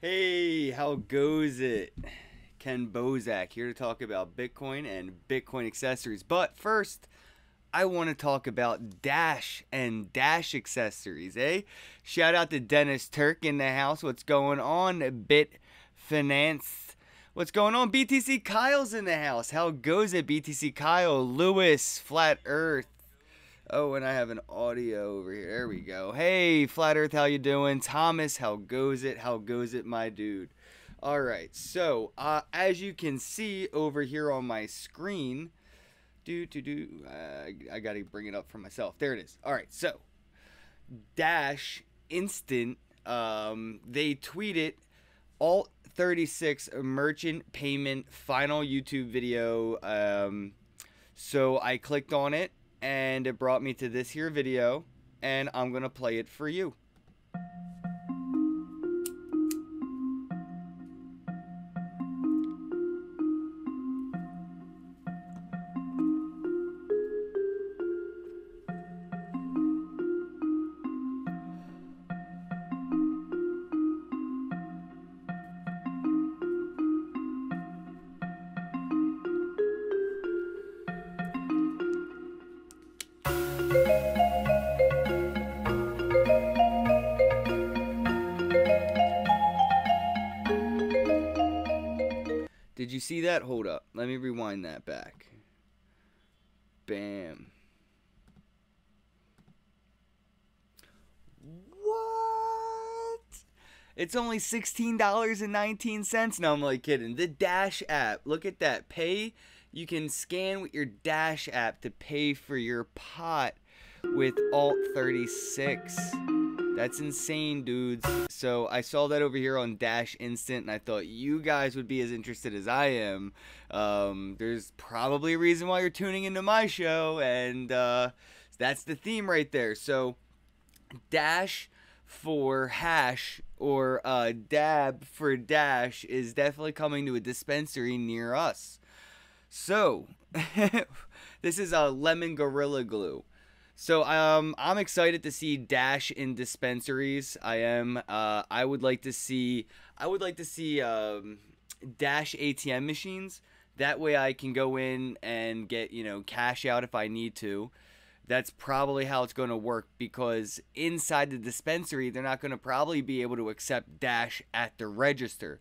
Hey, how goes it? Ken Bozak here to talk about Bitcoin and Bitcoin accessories. But first, I want to talk about Dash and Dash accessories, eh? Shout out to Dennis Turk in the house. What's going on, Bitfinex? What's going on? BTC Kyle's in the house. How goes it, BTC Kyle? Lewis, Flat Earth. Oh, and I have an audio over here. There we go. Hey, Flat Earth, how you doing? Thomas, how goes it? How goes it, my dude? All right, so as you can see over here on my screen, I gotta bring it up for myself. There it is. All right, so Dash Instant, they tweeted Alt 36 merchant payment final YouTube video. So I clicked on it and it brought me to this here video, and I'm gonna play it for you. Did you see that? Hold up. Let me rewind that back. Bam. What? It's only $16.19. No, I'm like kidding. The Dash app. Look at that. Pay. You can scan with your Dash app to pay for your pot with Alt 36. That's insane, dudes. So I saw that over here on Dash Instant, and I thought you guys would be as interested as I am. There's probably a reason why you're tuning into my show, and that's the theme right there. So Dash for hash, or dab for dash, is definitely coming to a dispensary near us. So this is a lemon gorilla glue. So I'm excited to see Dash in dispensaries. I am. I would like to see Dash ATM machines. That way I can go in and get, cash out if I need to. That's probably how it's going to work, because inside the dispensary they're not going to probably be able to accept Dash at the register.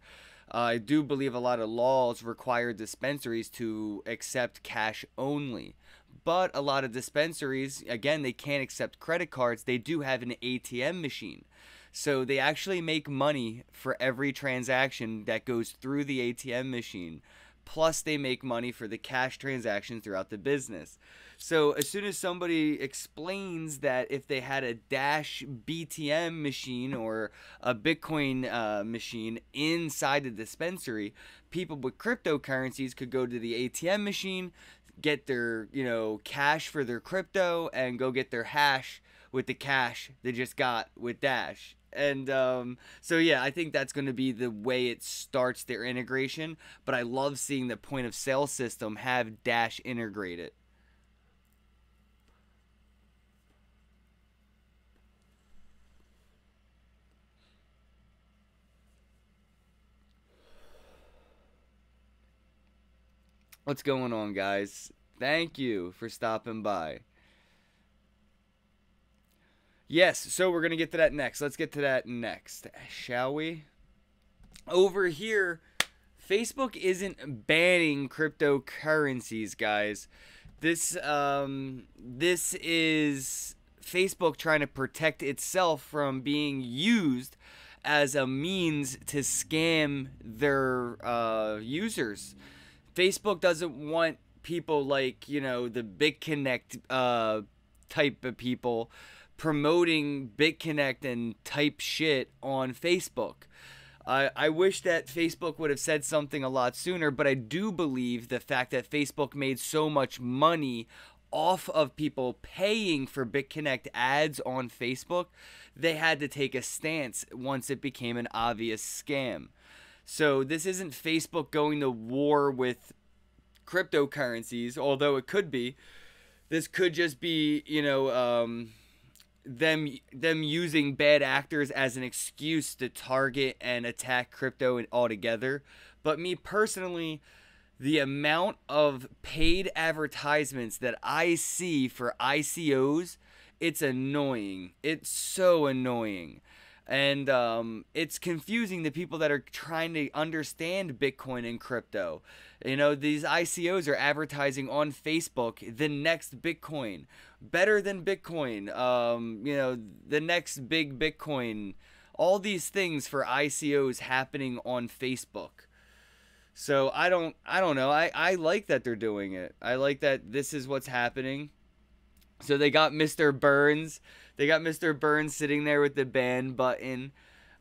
I do believe a lot of laws require dispensaries to accept cash only. But a lot of dispensaries, again, they can't accept credit cards. They do have an ATM machine. So they actually make money for every transaction that goes through the ATM machine. Plus, they make money for the cash transactions throughout the business. So as soon as somebody explains that if they had a Dash BTM machine or a Bitcoin machine inside the dispensary, people with cryptocurrencies could go to the ATM machine, get their, cash for their crypto, and go get their hash with the cash they just got with Dash. And so yeah, I think that's going to be the way it starts their integration. But I love seeing the point of sale system have Dash integrated. What's going on, guys? Thank you for stopping by. Yes, so we're going to get to that next. Let's get to that next, shall we? Over here, Facebook isn't banning cryptocurrencies, guys. This is Facebook trying to protect itself from being used as a means to scam their users. Facebook doesn't want people like, the BitConnect type of people promoting BitConnect and type shit on Facebook. I wish that Facebook would have said something a lot sooner, but I do believe the fact that Facebook made so much money off of people paying for BitConnect ads on Facebook, they had to take a stance once it became an obvious scam. So this isn't Facebook going to war with cryptocurrencies, although it could be. This could just be, them using bad actors as an excuse to target and attack crypto altogether. But me personally, the amount of paid advertisements that I see for ICOs, it's annoying. It's so annoying. And it's confusing to people that are trying to understand Bitcoin and crypto. You know, these ICOs are advertising on Facebook the next Bitcoin, better than Bitcoin. You know, the next big Bitcoin. All these things for ICOs happening on Facebook. So I don't know. I like that they're doing it. I like that this is what's happening. So they got Mr. Burns. They got Mr. Burns sitting there with the ban button.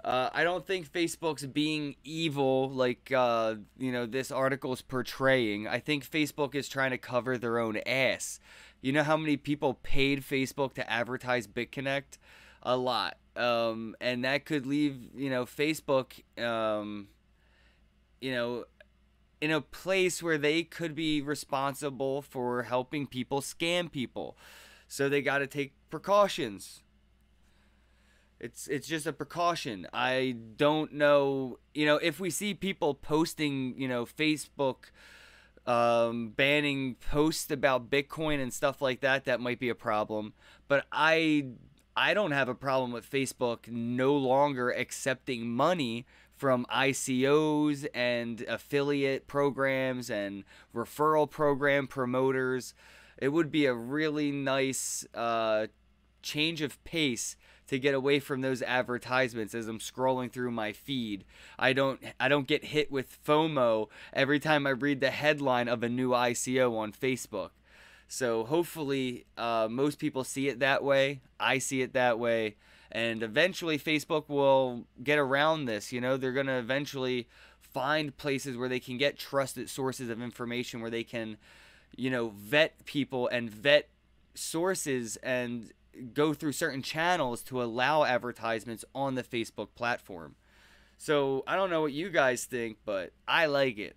I don't think Facebook's being evil like you know, this article's portraying. I think Facebook is trying to cover their own ass. You know how many people paid Facebook to advertise BitConnect? A lot. And that could leave, you know, Facebook you know, in a place where they could be responsible for helping people scam people. So they got to take precautions. It's just a precaution. I don't know, you know, if we see people posting, you know, Facebook banning posts about Bitcoin and stuff like that, that might be a problem. But I don't have a problem with Facebook no longer accepting money from ICOs and affiliate programs and referral program promoters. It would be a really nice change of pace to get away from those advertisements as I'm scrolling through my feed. I don't get hit with FOMO every time I read the headline of a new ICO on Facebook. So hopefully most people see it that way. I see it that way. And eventually Facebook will get around this. You know, they're going to eventually find places where they can get trusted sources of information, where they can, you know, vet people and vet sources and go through certain channels to allow advertisements on the Facebook platform. So I don't know what you guys think, but I like it.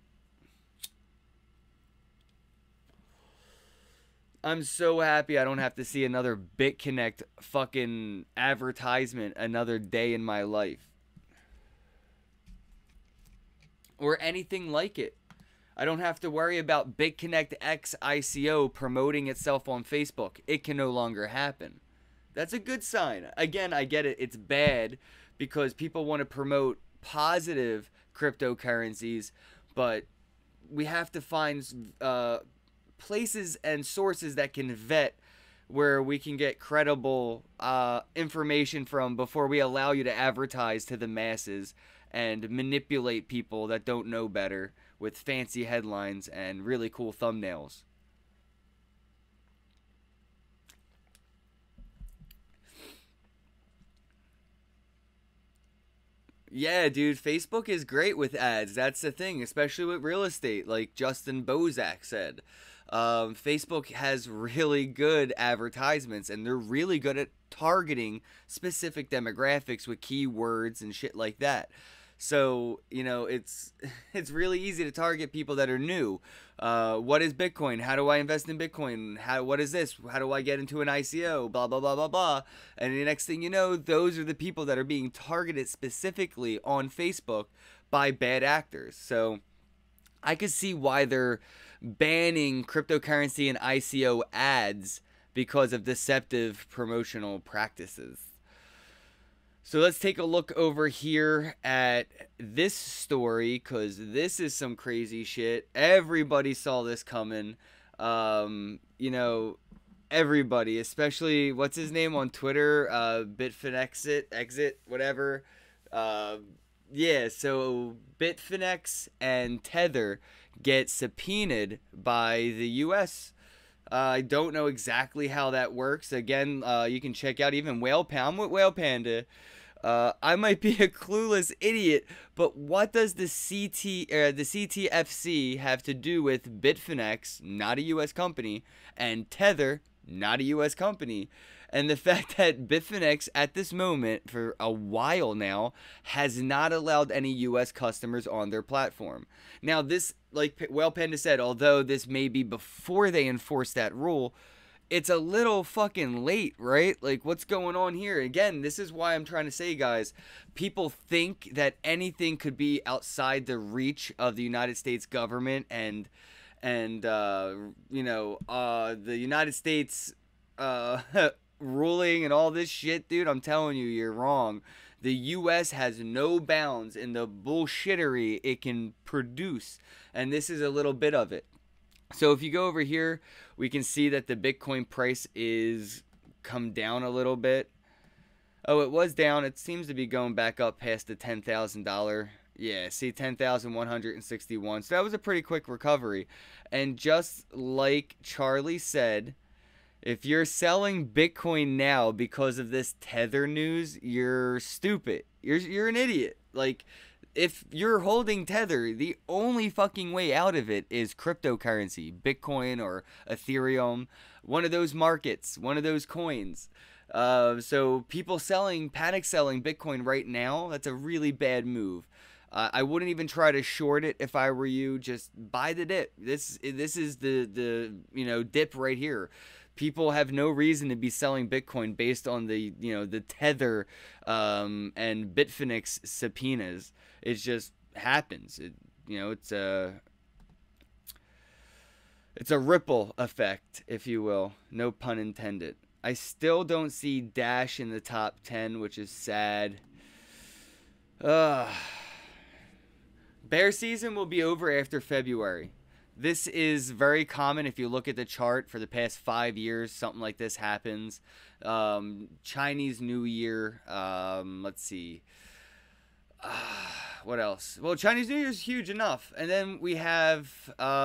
I'm so happy I don't have to see another BitConnect fucking advertisement another day in my life. Or anything like it. I don't have to worry about BitConnect X ICO promoting itself on Facebook. It can no longer happen. That's a good sign. Again, I get it. It's bad because people want to promote positive cryptocurrencies, but we have to find places and sources that can vet where we can get credible information from before we allow you to advertise to the masses and manipulate people that don't know better with fancy headlines and really cool thumbnails. Yeah, dude, Facebook is great with ads. That's the thing, especially with real estate, like Justin Bozak said. Facebook has really good advertisements, and they're really good at targeting specific demographics with keywords and shit like that. So, you know, it's really easy to target people that are new. What is Bitcoin? How do I invest in Bitcoin? What is this? How do I get into an ICO? Blah, blah, blah, blah, blah. And the next thing you know, those are the people that are being targeted specifically on Facebook by bad actors. So I could see why they're banning cryptocurrency and ICO ads because of deceptive promotional practices. So let's take a look over here at this story, because this is some crazy shit. Everybody saw this coming. You know, everybody, especially, what's his name on Twitter? Bitfinex, exit, whatever. Yeah, so Bitfinex and Tether get subpoenaed by the U.S. I don't know exactly how that works. Again, you can check out even Whale Panda. I'm with Whale Panda. I might be a clueless idiot, but what does the CTFC have to do with Bitfinex, not a U.S. company, and Tether, not a U.S. company? And the fact that Bitfinex at this moment, for a while now, has not allowed any U.S. customers on their platform. Now, this, like Whale Panda said, although this may be before they enforce that rule, it's a little fucking late, right? Like, what's going on here? Again, this is why I'm trying to say, guys, people think that anything could be outside the reach of the United States government and the United States uh, ruling and all this shit, dude. I'm telling you, you're wrong. The U.S. has no bounds in the bullshittery it can produce, and this is a little bit of it. So if you go over here, we can see that the Bitcoin price is come down a little bit. Oh, it was down. It seems to be going back up past the $10,000. Yeah, see, 10,161. So that was a pretty quick recovery. And just like Charlie said, if you're selling Bitcoin now because of this Tether news, you're stupid. You're an idiot. Like, if you're holding Tether, the only fucking way out of it is cryptocurrency, Bitcoin or Ethereum, one of those markets, one of those coins. So people panic selling Bitcoin right now, that's a really bad move. I wouldn't even try to short it if I were you. Just buy the dip. This is the dip right here. People have no reason to be selling Bitcoin based on the Tether and Bitfinex subpoenas. It just happens. It's a ripple effect, if you will. No pun intended. I still don't see Dash in the top 10, which is sad. Bear season will be over after February. This is very common if you look at the chart for the past 5 years. Something like this happens. Chinese New Year. Let's see. What else? Well, Chinese New Year is huge enough. And then we have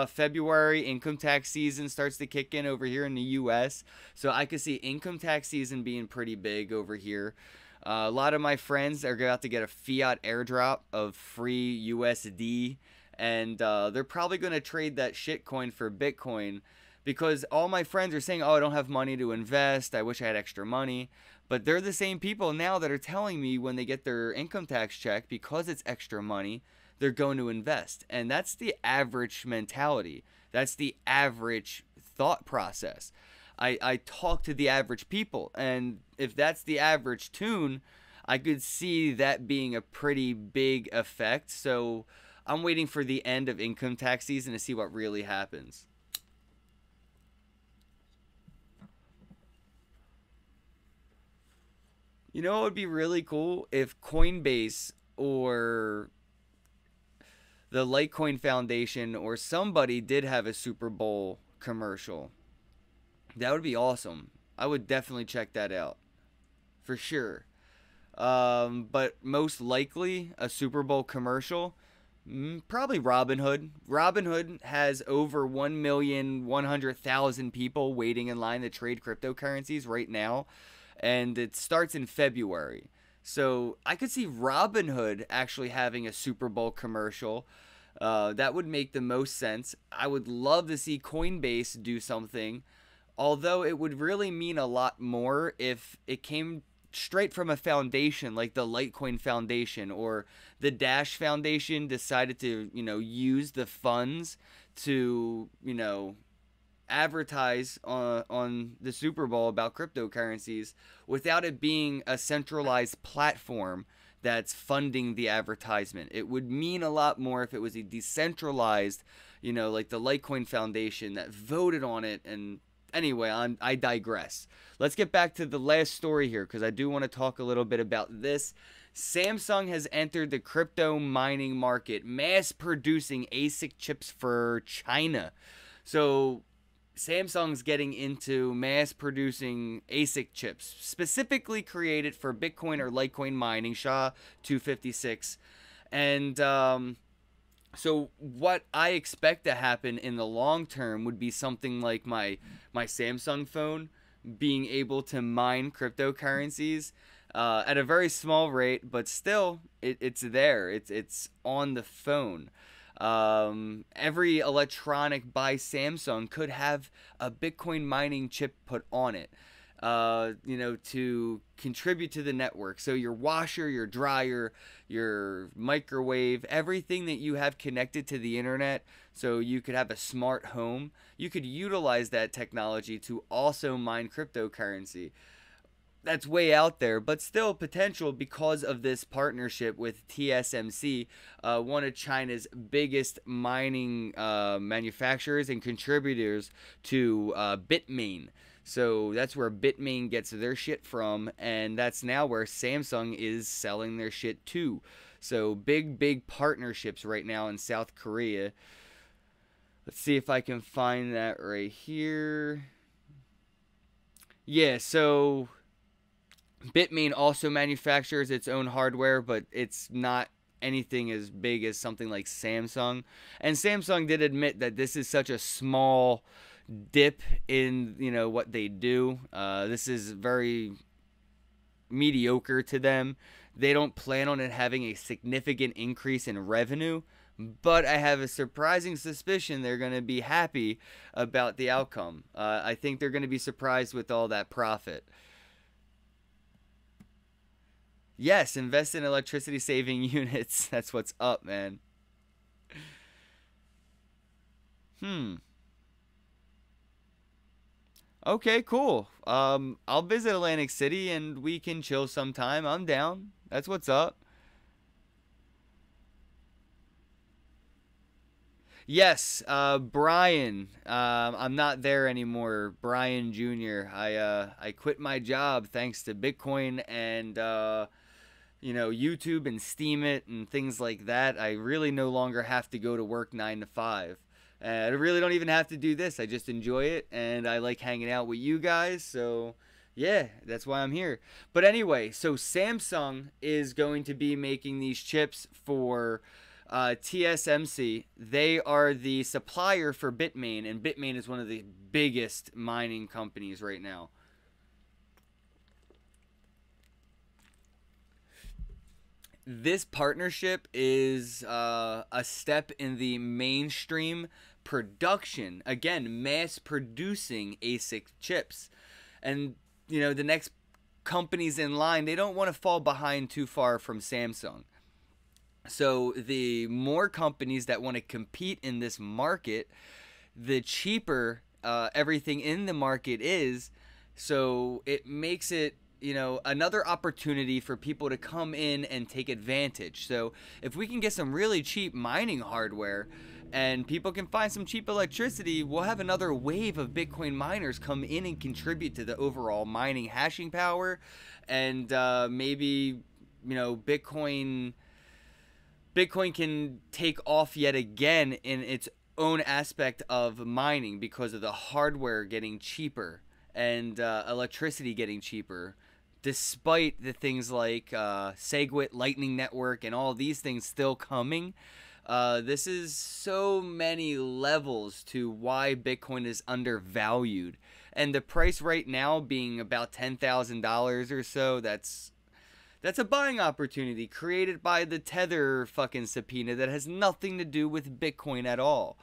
February, income tax season starts to kick in over here in the U.S. So I could see income tax season being pretty big over here. A lot of my friends are about to get a fiat airdrop of free USD. And they're probably going to trade that shitcoin for Bitcoin. Because all my friends are saying, oh, I don't have money to invest. I wish I had extra money. But they're the same people now that are telling me when they get their income tax check, because it's extra money, they're going to invest. And that's the average mentality. That's the average thought process. I talk to the average people. And if that's the average tune, I could see that being a pretty big effect. So I'm waiting for the end of income tax season to see what really happens. You know what would be really cool? If Coinbase or the Litecoin Foundation or somebody did have a Super Bowl commercial. That would be awesome. I would definitely check that out. For sure. But most likely a Super Bowl commercial, probably Robinhood. Robinhood has over 1,100,000 people waiting in line to trade cryptocurrencies right now. And it starts in February. So I could see Robinhood actually having a Super Bowl commercial. That would make the most sense. I would love to see Coinbase do something. Although it would really mean a lot more if it came straight from a foundation like the Litecoin Foundation, or the Dash Foundation decided to, use the funds to, advertise on the Super Bowl about cryptocurrencies without it being a centralized platform that's funding the advertisement. It would mean a lot more if it was a decentralized, like the Litecoin Foundation that voted on it. And anyway, I digress. Let's get back to the last story here, because I do want to talk a little bit about this. Samsung has entered the crypto mining market, mass producing ASIC chips for China. So Samsung's getting into mass producing ASIC chips, specifically created for Bitcoin or Litecoin mining, SHA-256. And so what I expect to happen in the long term would be something like my Samsung phone being able to mine cryptocurrencies at a very small rate, but still it's there. It's on the phone. Every electronic by Samsung could have a Bitcoin mining chip put on it. to contribute to the network. So your washer, your dryer, your microwave, everything that you have connected to the internet, so you could have a smart home, you could utilize that technology to also mine cryptocurrency. That's way out there, but still potential because of this partnership with TSMC, one of China's biggest mining manufacturers and contributors to Bitmain. So that's where Bitmain gets their shit from, and that's now where Samsung is selling their shit too. So big partnerships right now in South Korea. Let's see if I can find that right here. Yeah, so Bitmain also manufactures its own hardware, but it's not anything as big as something like Samsung. And Samsung did admit that this is such a small dip in what they do. This is very mediocre to them. They don't plan on it having a significant increase in revenue, but I have a surprising suspicion they're going to be happy about the outcome. I think they're going to be surprised with all that profit. Yes, invest in electricity saving units. That's what's up, man. Okay, cool. I'll visit Atlantic City and we can chill sometime. I'm down. That's what's up. Yes, Brian. I'm not there anymore. Brian Jr. I quit my job thanks to Bitcoin and YouTube and Steam It and things like that. I really no longer have to go to work 9 to 5. I really don't even have to do this. I just enjoy it and I like hanging out with you guys. So, yeah, that's why I'm here. But anyway, so Samsung is going to be making these chips for TSMC. They are the supplier for Bitmain, and Bitmain is one of the biggest mining companies right now. This partnership is a step in the mainstream production, again, mass producing ASIC chips. And, the next companies in line, they don't want to fall behind too far from Samsung. So the more companies that want to compete in this market, the cheaper everything in the market is. So it makes it another opportunity for people to come in and take advantage. So if we can get some really cheap mining hardware and people can find some cheap electricity, we'll have another wave of Bitcoin miners come in and contribute to the overall mining hashing power. And maybe Bitcoin can take off yet again in its own aspect of mining because of the hardware getting cheaper and electricity getting cheaper, despite the things like SegWit, Lightning Network, and all these things still coming. This is so many levels to why Bitcoin is undervalued. And the price right now being about $10,000 or so, that's a buying opportunity created by the Tether fucking subpoena that has nothing to do with Bitcoin at all.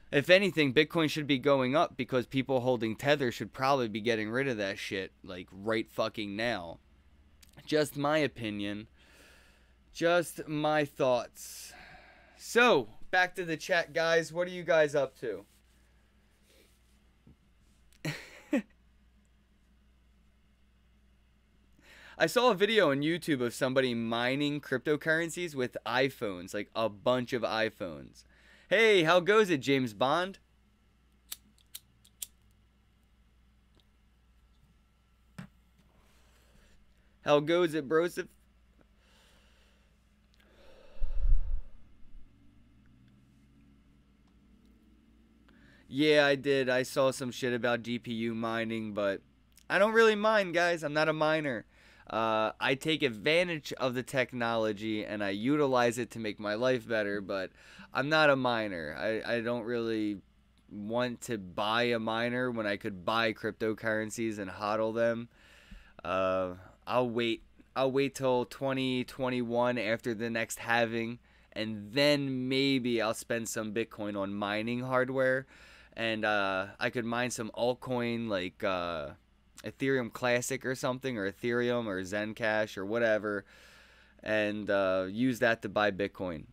If anything, Bitcoin should be going up because people holding Tether should probably be getting rid of that shit, like, right fucking now. Just my opinion. Just my thoughts. So, back to the chat, guys. What are you guys up to? I saw a video on YouTube of somebody mining cryptocurrencies with iPhones, like a bunch of iPhones. Hey, how goes it, James Bond? How goes it, brosif? Yeah, I did. I saw some shit about GPU mining, but I don't really mine, guys. I'm not a miner. I take advantage of the technology and I utilize it to make my life better, but I'm not a miner. I don't really want to buy a miner when I could buy cryptocurrencies and hodl them. Uh, I'll wait. I'll wait till 2021 after the next halving, and then maybe I'll spend some Bitcoin on mining hardware, and I could mine some altcoin like Ethereum Classic or something, or Ethereum or Zencash or whatever, and use that to buy Bitcoin.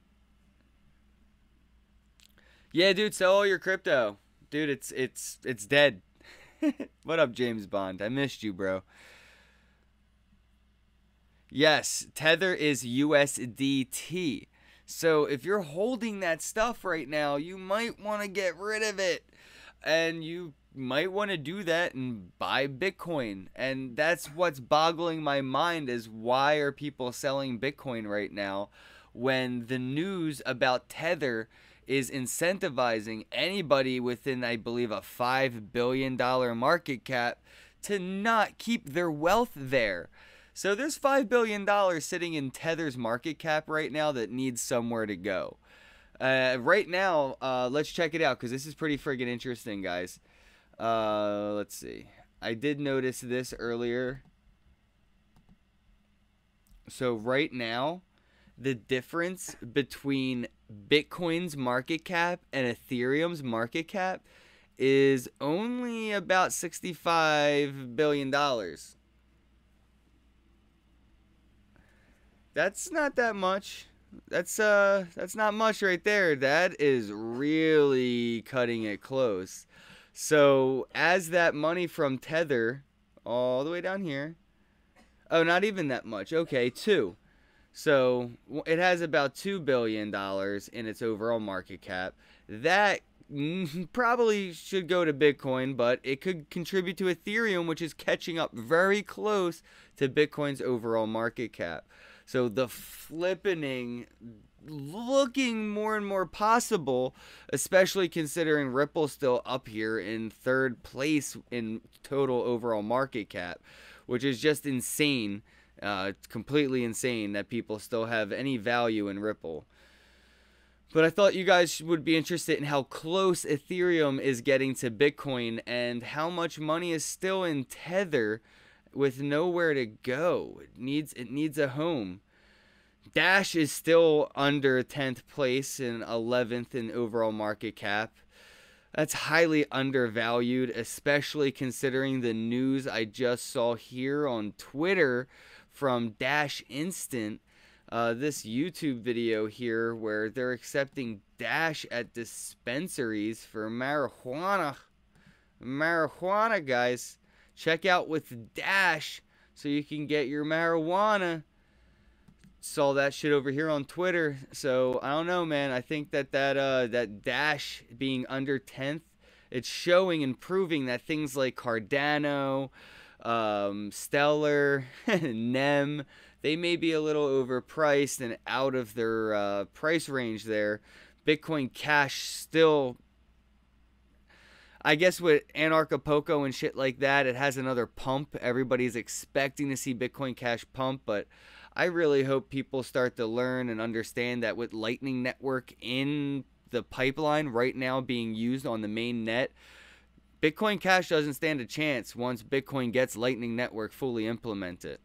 Yeah, dude, sell all your crypto. Dude, it's dead. What up, James Bond? I missed you, bro. Yes, Tether is USDT. So if you're holding that stuff right now, you might want to get rid of it. And you might want to do that and buy Bitcoin. And that's what's boggling my mind, is why are people selling Bitcoin right now when the news about Tether is incentivizing anybody within, I believe, a $5 billion market cap to not keep their wealth there. So there's $5 billion sitting in Tether's market cap right now that needs somewhere to go. Right now, let's check it out, because this is pretty friggin' interesting, guys. Let's see. I did notice this earlier. So right now, the difference between Bitcoin's market cap and Ethereum's market cap is only about $65 billion. That's not that much. That's not much right there. That is really cutting it close. So as that money from Tether, all the way down here, oh, not even that much. Okay, 2. So it has about $2 billion in its overall market cap. That probably should go to Bitcoin, but it could contribute to Ethereum, which is catching up very close to Bitcoin's overall market cap. So the flippening looking more and more possible, especially considering Ripple's still up here in 3rd place in total overall market cap, which is just insane. It's completely insane that people still have any value in Ripple. But I thought you guys would be interested in how close Ethereum is getting to Bitcoin and how much money is still in Tether with nowhere to go. It needs a home. Dash is still under 10th place and 11th in overall market cap. That's highly undervalued, especially considering the news I just saw here on Twitter from Dash Instant. This YouTube video here where they're accepting Dash at dispensaries for marijuana. Marijuana, guys. Check out with Dash so you can get your marijuana. Saw that shit over here on Twitter. So I don't know, man. I think that Dash being under 10th, it's showing and proving that things like Cardano, Stellar, Nem, they may be a little overpriced and out of their price range there. Bitcoin Cash still, I guess with Anarchapulco and shit like that, it has another pump. Everybody's expecting to see Bitcoin Cash pump, but I really hope people start to learn and understand that with Lightning Network in the pipeline right now being used on the main net, Bitcoin Cash doesn't stand a chance once Bitcoin gets Lightning Network fully implemented.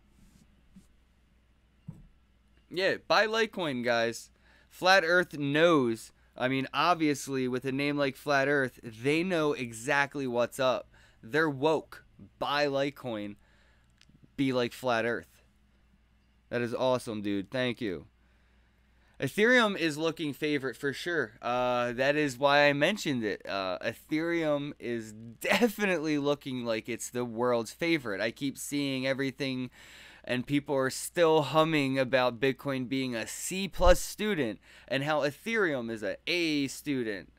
Yeah, buy Litecoin, guys. Flat Earth knows. I mean, obviously, with a name like Flat Earth, they know exactly what's up. They're woke. Buy Litecoin. Be like Flat Earth. That is awesome, dude. Thank you. Ethereum is looking favorite for sure. That is why I mentioned it. Ethereum is definitely looking like it's the world's favorite. I keep seeing everything, and people are still humming about Bitcoin being a C+ student and how Ethereum is an A student.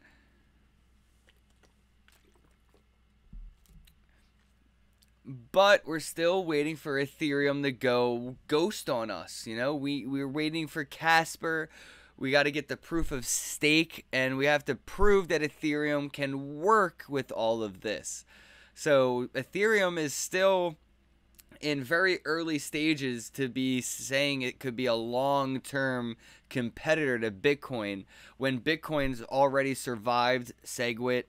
But we're still waiting for Ethereum to go ghost on us. You know, we're waiting for Casper. We got to get the proof of stake, and we have to prove that Ethereum can work with all of this. So Ethereum is still in very early stages to be saying it could be a long-term competitor to Bitcoin when Bitcoin's already survived SegWit,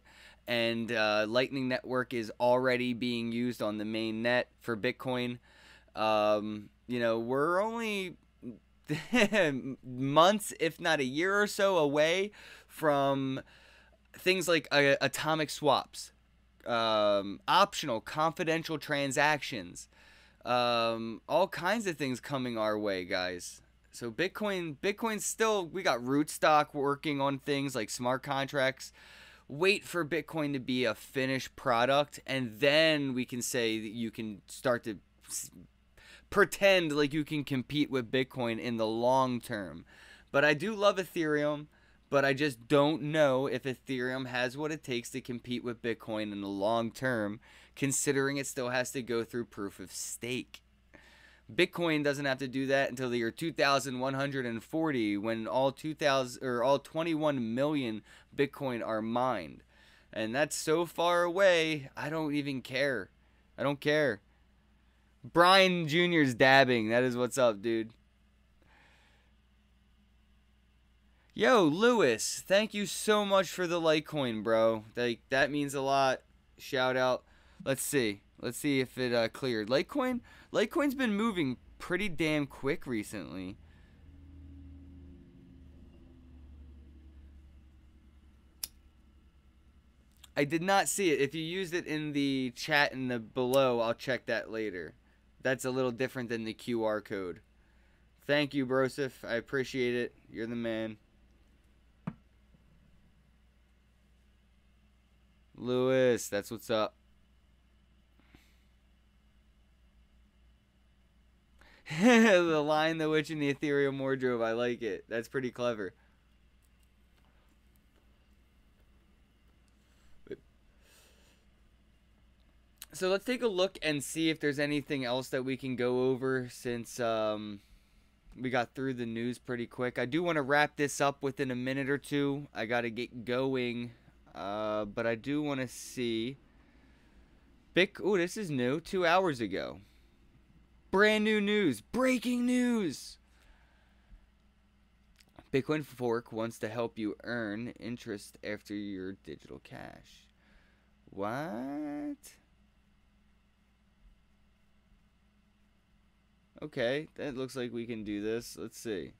and Lightning Network is already being used on the main net for Bitcoin. You know, we're only months, if not a year or so away from things like atomic swaps. optional confidential transactions, all kinds of things coming our way, guys. So Bitcoin's still, we got Rootstock working on things like smart contracts. Wait for Bitcoin to be a finished product, and then we can say that you can start to pretend like you can compete with Bitcoin in the long term. But I do love Ethereum, but I just don't know if Ethereum has what it takes to compete with Bitcoin in the long term, considering it still has to go through proof of stake. Bitcoin doesn't have to do that until the year 2140, when all 21 million Bitcoin are mined. And that's so far away, I don't even care. I don't care. Brian Jr.'s dabbing. That is what's up, dude. Yo, Lewis, thank you so much for the Litecoin, bro. That means a lot. Shout out. Let's see. Let's see if it cleared. Litecoin's been moving pretty damn quick recently. I did not see it. If you used it in the chat in the below, I'll check that later. That's a little different than the QR code. Thank you, Brosif. I appreciate it. You're the man. Lewis, that's what's up. The Lion, the Witch, and the Ethereum Wardrobe. I like it. That's pretty clever. So let's take a look and see if there's anything else that we can go over, since we got through the news pretty quick. I do want to wrap this up within a minute or two. I got to get going. But I do want to see. Oh, this is new. 2 hours ago. Brand new news. Breaking news. Bitcoin Fork wants to help you earn interest after your digital cash. What? Okay, that looks like we can do this. Let's see.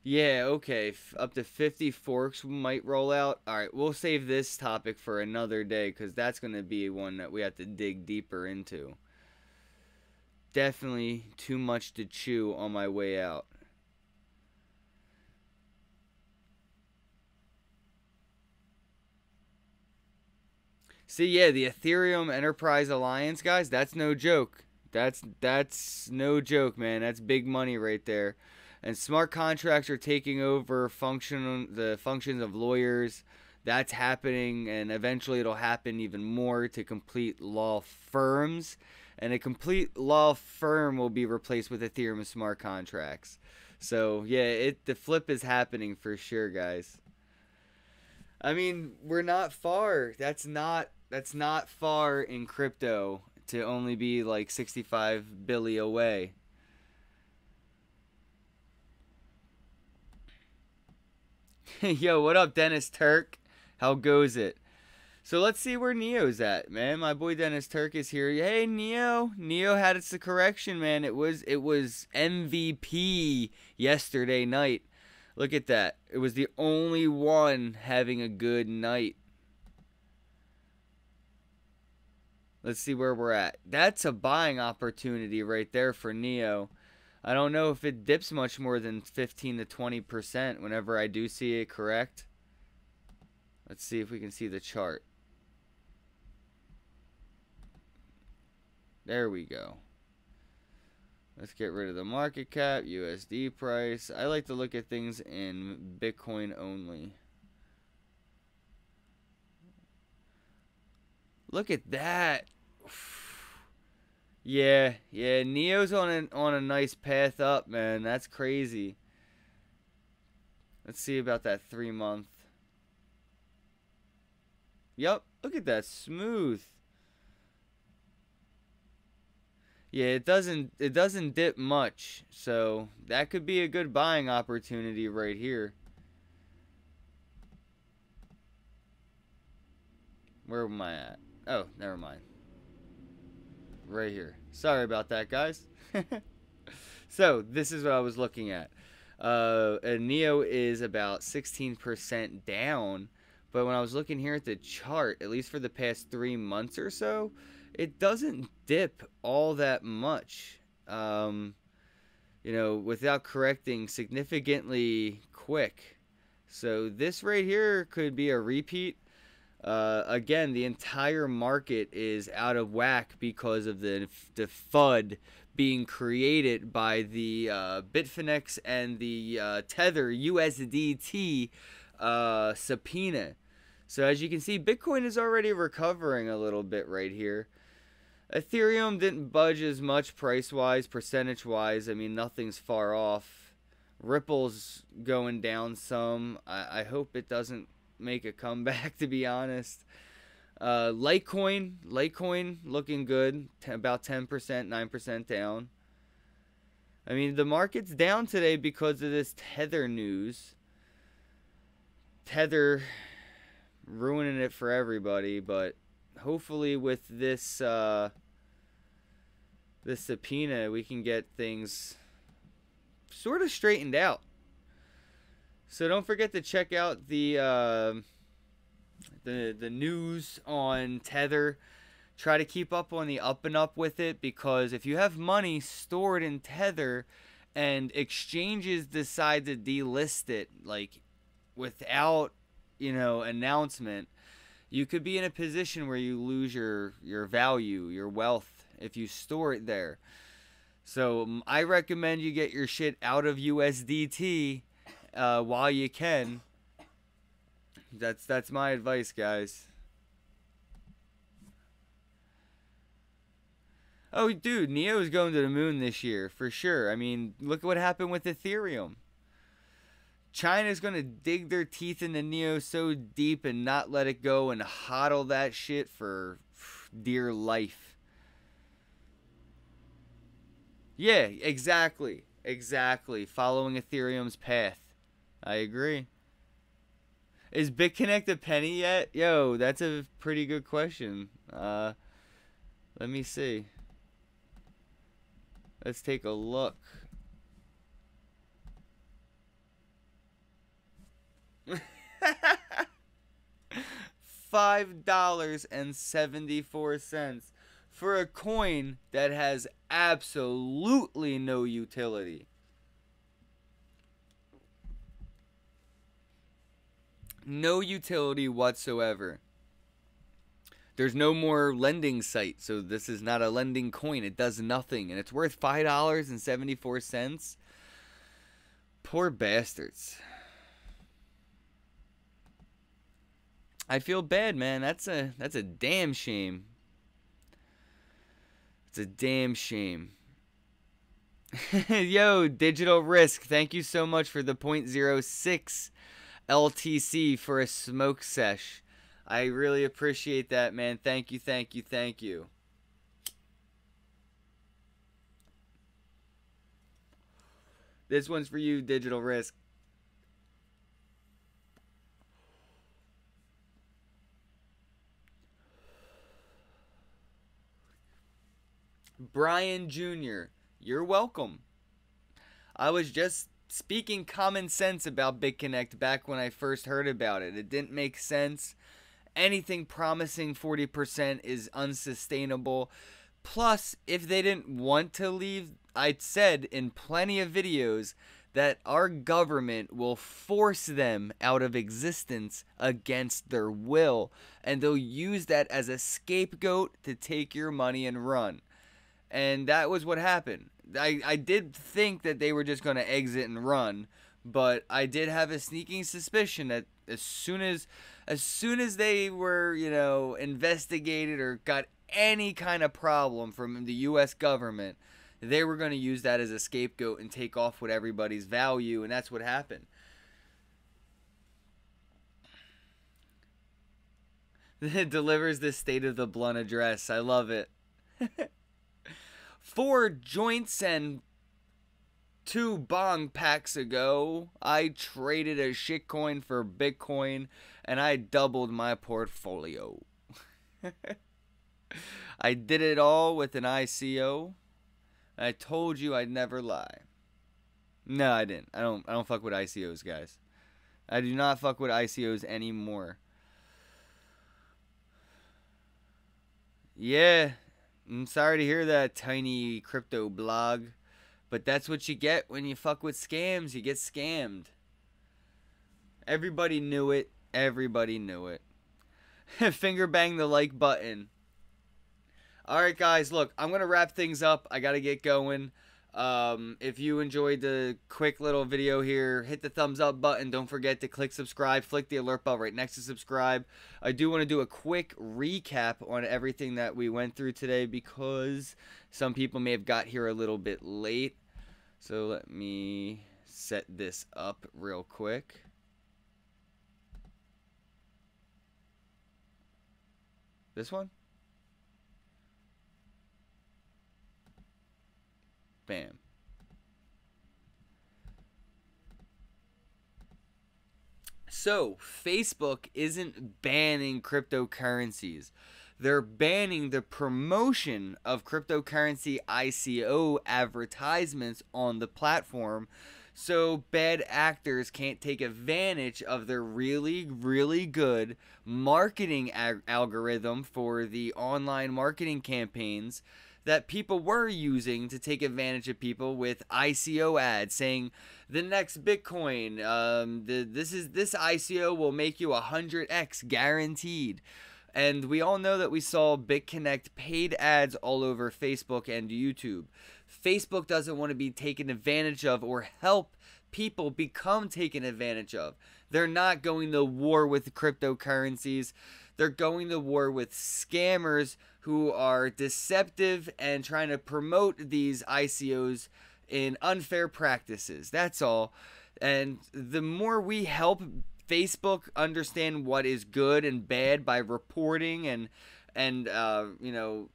Yeah, okay. Up to 50 forks might roll out. Alright, we'll save this topic for another day, because that's going to be one that we have to dig deeper into. Definitely too much to chew on my way out. See, yeah, the Ethereum Enterprise Alliance, guys, that's no joke. That's no joke, man. That's big money right there. And smart contracts are taking over the functions of lawyers. That's happening, and eventually it'll happen even more to complete law firms. And a complete law firm will be replaced with Ethereum smart contracts. So, yeah, the flip is happening for sure, guys. I mean, we're not far. That's not far in crypto to only be like 65 billion away. Yo, what up, Dennis Turk? How goes it? So let's see where Neo's at, man. My boy Dennis Turk is here. Hey, Neo. Neo had its correction, man. It was MVP yesterday night. Look at that. It was the only one having a good night. Let's see where we're at. That's a buying opportunity right there for Neo. I don't know if it dips much more than 15 to 20% whenever I do see it correct. Let's see if we can see the chart. There we go. Let's get rid of the market cap, USD price. I like to look at things in Bitcoin only. Look at that. Yeah, Neo's on a nice path up, man. That's crazy. Let's see about that 3 month. Yep, look at that, smooth. Yeah, it doesn't dip much, so that could be a good buying opportunity right here. Where am I at? Oh, never mind. Right here. Sorry about that, guys. So, this is what I was looking at. And Neo is about 16% down. But when I was looking here at the chart, at least for the past 3 months or so, it doesn't dip all that much. Without correcting significantly quick. So this right here could be a repeat. Again, the entire market is out of whack because of the FUD being created by the Bitfinex and the Tether USDT subpoena. So as you can see, Bitcoin is already recovering a little bit right here. Ethereum didn't budge as much price-wise, percentage-wise. I mean, nothing's far off. Ripple's going down some. I hope it doesn't make a comeback, to be honest. Litecoin looking good. About 10%, 9% down. I mean, the market's down today because of this Tether news. Tether ruining it for everybody, but hopefully with this this subpoena we can get things sort of straightened out. So don't forget to check out the news on Tether. Try to keep up on the up and up with it, because if you have money stored in Tether and exchanges decide to delist it like without announcement, you could be in a position where you lose your value, your wealth, if you store it there. So I recommend you get your shit out of USDT while you can. That's my advice, guys. Oh, dude, Neo's going to the moon this year, for sure. I mean, look at what happened with Ethereum. China's going to dig their teeth into Neo so deep and not let it go and hodl that shit for dear life. Yeah, exactly. Exactly. Following Ethereum's path. I agree. Is BitConnect a penny yet? Yo, that's a pretty good question. Let me see. Let's take a look. $5.74 for a coin that has absolutely no utility. No utility whatsoever. There's no more lending site, so this is not a lending coin. It does nothing, and it's worth $5.74. Poor bastards. I feel bad, man. That's a damn shame. It's a damn shame. Yo, Digital Risk, thank you so much for the 0.06 LTC for a smoke sesh. I really appreciate that, man. Thank you, thank you, thank you. This one's for you, Digital Risk. Brian Jr., you're welcome. I was just speaking common sense about BitConnect back when I first heard about it. It didn't make sense. Anything promising 40% is unsustainable. Plus, if they didn't want to leave, I'd said in plenty of videos that our government will force them out of existence against their will, and they'll use that as a scapegoat to take your money and run. And that was what happened. I did think that they were just going to exit and run, but I did have a sneaking suspicion that as soon as they were, investigated or got any kind of problem from the US government, they were going to use that as a scapegoat and take off with everybody's value, and that's what happened. It delivers the State of the Blunt address. I love it. 4 joints and 2 bong packs ago, I traded a shitcoin for Bitcoin, and I doubled my portfolio. I did it all with an ICO. I told you I'd never lie. No, I didn't. I don't fuck with ICOs, guys. I do not fuck with ICOs anymore. Yeah, I'm sorry to hear that, tiny crypto blog. But that's what you get when you fuck with scams. You get scammed. Everybody knew it. Everybody knew it. Finger bang the like button. Alright, guys, look, I'm going to wrap things up. I got to get going. If you enjoyed the quick little video here, hit the thumbs up button. Don't forget to click subscribe. Flick the alert bell right next to subscribe. I do want to do a quick recap on everything that we went through today because some people may have got here a little bit late. So let me set this up real quick. This one? Bam. So, Facebook isn't banning cryptocurrencies. They're banning the promotion of cryptocurrency ICO advertisements on the platform so bad actors can't take advantage of their really, really good marketing algorithm for the online marketing campaigns that people were using to take advantage of people with ICO ads saying the next Bitcoin, this ICO will make you 100x guaranteed. And we all know that we saw BitConnect paid ads all over Facebook and YouTube. Facebook doesn't want to be taken advantage of or help people become taken advantage of. They're not going to war with cryptocurrencies. They're going to war with scammers who are deceptive and trying to promote these ICOs in unfair practices. That's all. And the more we help Facebook understand what is good and bad by reporting and you know,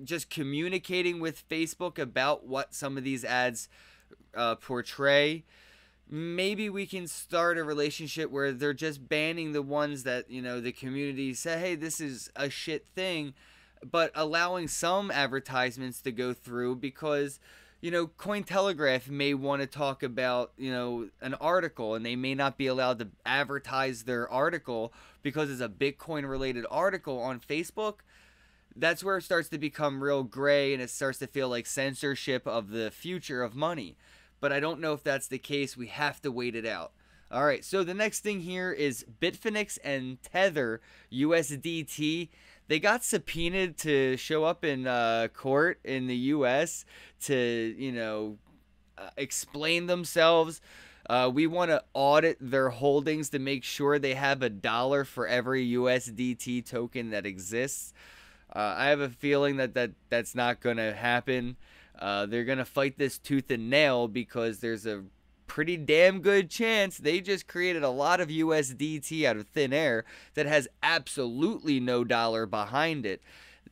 just communicating with Facebook about what some of these ads portray, maybe we can start a relationship where they're just banning the ones that, you know, the community say, hey, this is a shit thing, but allowing some advertisements to go through because, you know, Cointelegraph may want to talk about, you know, an article and they may not be allowed to advertise their article because it's a Bitcoin related article on Facebook. That's where it starts to become real gray and it starts to feel like censorship of the future of money. But I don't know if that's the case. We have to wait it out. All right, so the next thing here is Bitfinex and Tether USDT. They got subpoenaed to show up in court in the U.S. to, you know, explain themselves. We want to audit their holdings to make sure they have $1 for every USDT token that exists. I have a feeling that's not going to happen. They're going to fight this tooth and nail because there's a pretty damn good chance they just created a lot of USDT out of thin air that has absolutely no dollar behind it.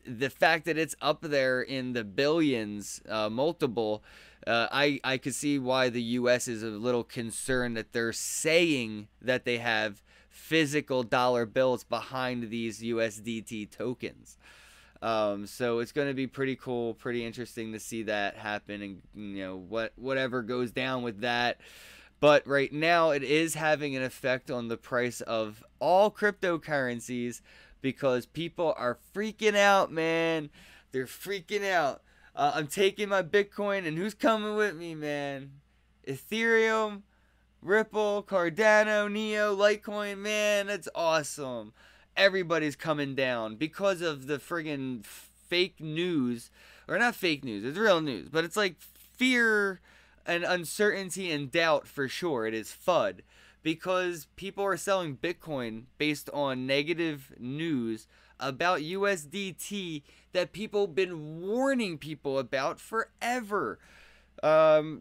The fact that it's up there in the billions, multiple, I could see why the US is a little concerned that they're saying that they have physical dollar bills behind these USDT tokens. So it's going to be pretty cool, pretty interesting to see that happen and, you know, whatever goes down with that. But right now it is having an effect on the price of all cryptocurrencies because people are freaking out, man. They're freaking out. I'm taking my Bitcoin and who's coming with me, man? Ethereum, Ripple, Cardano, Neo, Litecoin, man, that's awesome. Everybody's coming down because of the friggin' fake news, or not fake news, it's real news, but it's like fear and uncertainty and doubt for sure. It is FUD because people are selling Bitcoin based on negative news about USDT that people have been warning people about forever.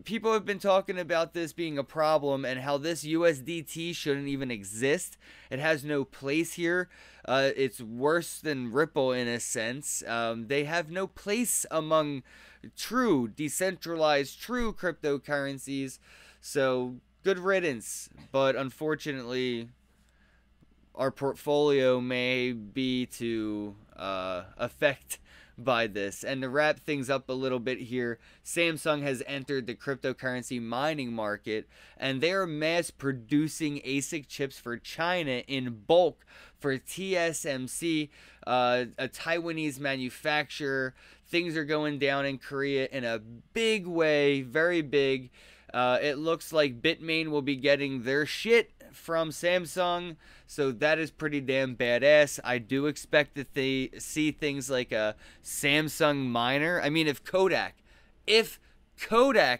People have been talking about this being a problem and how this USDT shouldn't even exist. It has no place here. It's worse than Ripple in a sense. They have no place among true decentralized, true cryptocurrencies. So good riddance. But unfortunately, our portfolio may be to affect by this. And to wrap things up a little bit here, Samsung has entered the cryptocurrency mining market, and they are mass producing ASIC chips for China in bulk for TSMC, a Taiwanese manufacturer. Things are going down in Korea in a big way, very big. It looks like Bitmain will be getting their shit from Samsung, so that is pretty damn badass. I do expect that they see things like a Samsung miner. I mean, if Kodak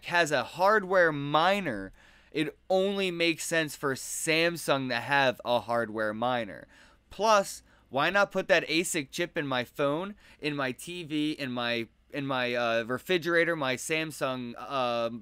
has a hardware miner, it only makes sense for Samsung to have a hardware miner. Plus, why not put that ASIC chip in my phone, in my TV, in my refrigerator, my Samsung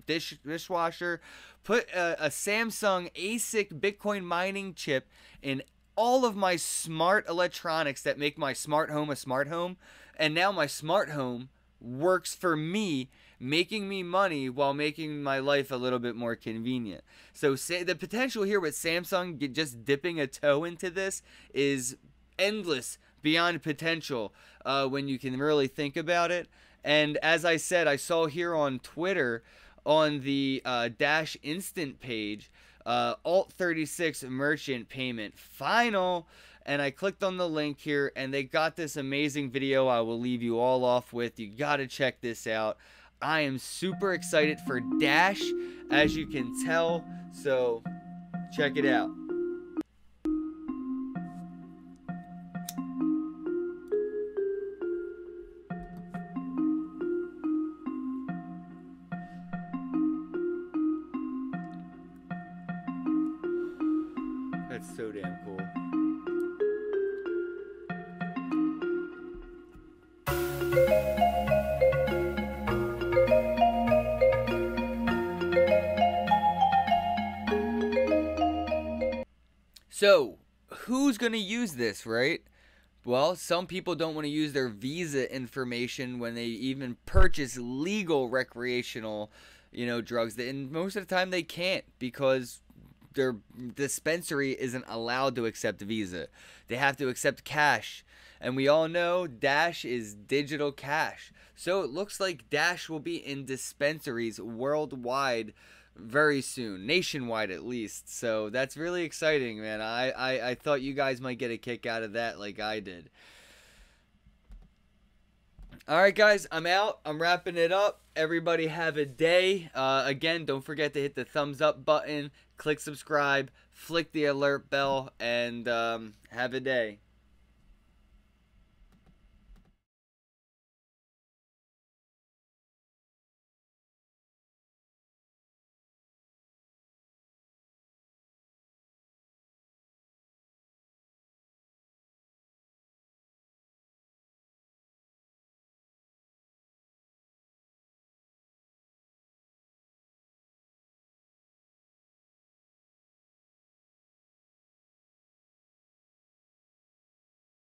dishwasher? Put a Samsung ASIC Bitcoin mining chip in all of my smart electronics that make my smart home a smart home. And now my smart home works for me, making me money while making my life a little bit more convenient. So the potential here with Samsung just dipping a toe into this is endless, beyond potential, when you can really think about it. And as I said, I saw here on Twitter, on the Dash Instant page, Alt36 merchant payment final, and I clicked on the link here, and they got this amazing video I will leave you all off with. You gotta check this out. I am super excited for Dash, as you can tell, so check it out. That's so damn cool. So, who's going to use this, right? Well, some people don't want to use their Visa information when they even purchase legal recreational, drugs. And most of the time they can't, because their dispensary isn't allowed to accept Visa. They have to accept cash. And we all know Dash is digital cash. So it looks like Dash will be in dispensaries worldwide very soon, nationwide at least. So that's really exciting, man. I thought you guys might get a kick out of that like I did. Alright guys, I'm out. I'm wrapping it up. Everybody have a day. Again, don't forget to hit the thumbs up button, click subscribe, flick the alert bell, and have a day.